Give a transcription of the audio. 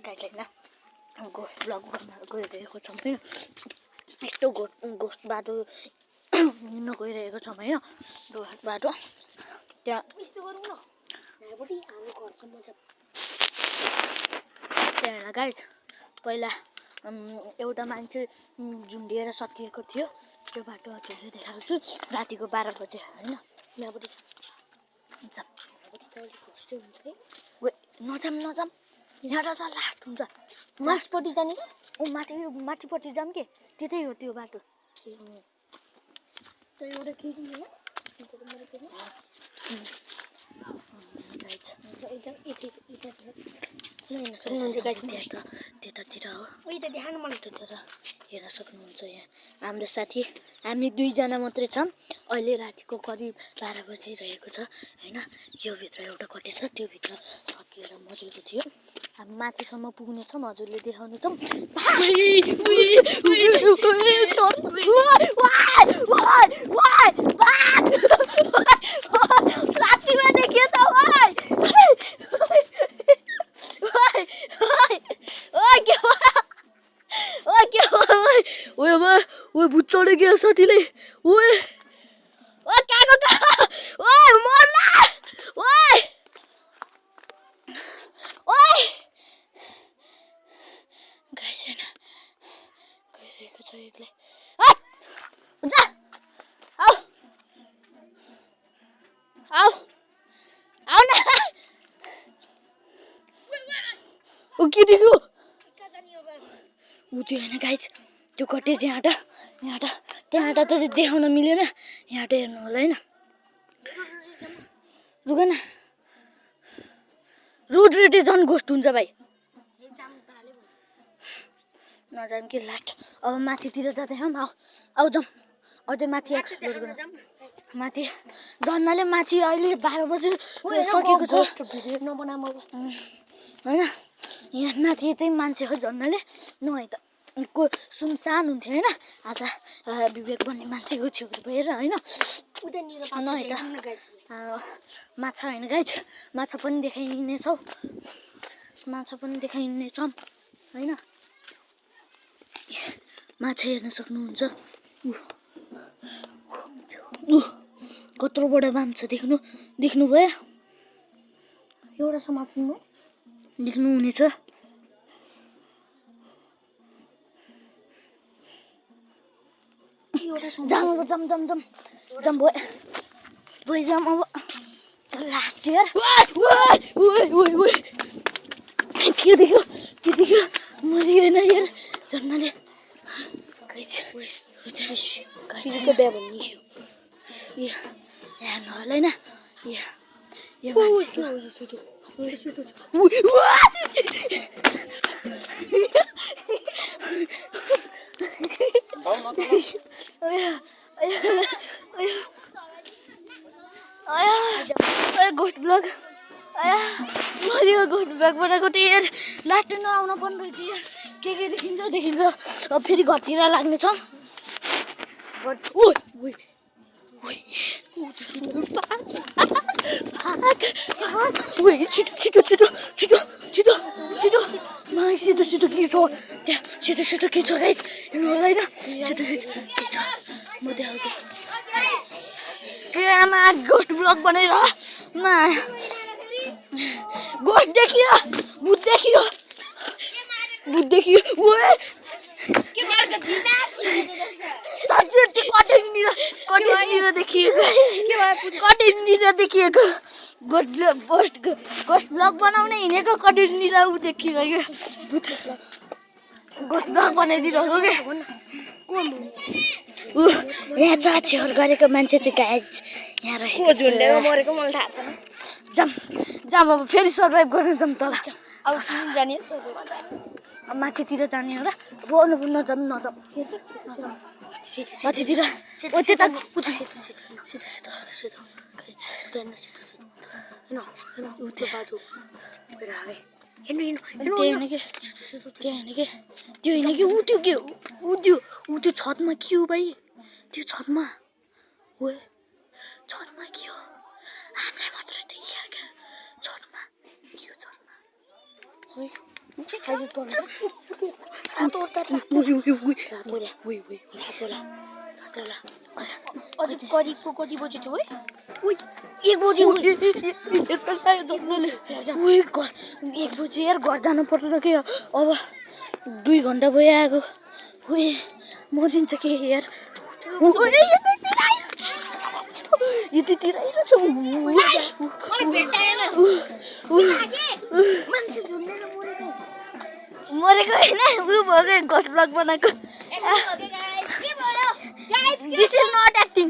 guys हैन ghost blog गर्न गइरहेको छौँ हैन यस्तो गोस्ट बाटो हिँड्न गइरहेको छौँ हैन गोस्ट बाटो त्यहाँ यस्तो गरौँ न यहाँबाट हामी घरसम्म छ त्यहाँ गाइस पहिला एउटा मान्छे झुन्डिएर सकिएको थियो त्यो बाटो हजुरले देखाउँछु रातिको 12 बजे हैन यहाँबाट नजाम यहाँ त लास्ट हुन्छ माथिपट्टि जाने कि माथिपट्टि जाम के त्यतै हो त्यो बाटो त्यो एउटा त्यतातिर हो हेर्न सक्नुहुन्छ यहाँ हाम्रो साथी हामी 2 जना मात्रै छौँ अहिले रातिको करिब 12 बजिरहेको छ हैन यो भित्र एउटा कटेज छ त्यो भित्र सकिएर मरेको थियो हामी माथिसम्म पुग्ने छौँ हजुरले देखाउने छौँ लाठीमा देखियो त ओए भूत चढे गया साथीले ओए ओ काको ओए मर्ला ओए ओए गाइस हैन गइरहेको छ एक्लै हुन्छ आउ न ओ के देख्यो उ त्यो हैन गाइस त्यो कटेज यहाँ त देखाउन मिलेन यहाँ हेर्नु होला हैन रुक न रोड रेडी झन् गोस्ट हुन्छ भाइ नजाम कि लास्ट अब माथितिर जाँदै हौ आउ जाउँ अझै माथि एक्सप्लोर गर्न माथि झन्नाले माथि अहिले 12 बजे सकेको छ भिडियो नबनाम हैन यहाँ माथि चाहिँ मान्छे हो झन्नाले नभए त को सुनसान हुन्थ्यो हैन आज विवेक भन्ने मान्छेको छेउमा भएर हैन उतानिर नभए त माछा हैन गाइस माछा पनि देखाइनेछौ हैन माछा हेर्न सक्नुहुन्छ कत्रो बडा बाम छ देख्नु भयो एउटा समात्नु देख्नु हुनेछ जाम अब लास्ट इयर के देख्यो मरियो न यार जन्नाले गाइसको बिहा भन्ने यहाँ नहोला हैन यो मान्छे गोस्ट ब्लग मरियो गोस्ट ब्लगबाट कतै यार लास्ट नआउन पर्ने रहेछ यार के देखिन्छ अब फेरि घरतिर लाग्ने छ छिटो के छ त्यहाँ छिटो के छ गाइस हेर्नु होला हैन छिटो के छ म देखाउँछु के आमा गोस्ट ब्लग बनाएर गोस्ट देखियो भूत देखियो ओए के मार्का दिना साँच्चै त्यो कटेजनिर देखिएको गोस्ट ब्लग बनाउने हिँडेको कटेजनिर उ देखिएको गोस्ट ब्लग बनाइदिरहेको के यहाँ छेउर गरेको मान्छे चाहिँ गाइस यहाँ रहेको झुन्डेमा मरेको मलाई थाहा छैन जाम अब फेरि सर्भाइभ गर्न जाम तल अब जाने अब माथितिर जाने हो र बोल्नु नजाम माथितिर ओ त्यता त्यो छतमा के हो भाइ त्यो छतमा ओए छतमा के हो हामीलाई मात्र देखियो क्या छतमा के हो छतमा अझै करिबको कति बजी थियो है 1 बजी 1 बजी यार घर जानु पर्छ के अब 2 घन्टा भयो आएको मरिन्छ के यार यतितिर आइरहेछ मरेको होइन उ भयो घट ब्लग बनाएको दिस इज नट एक्टिङ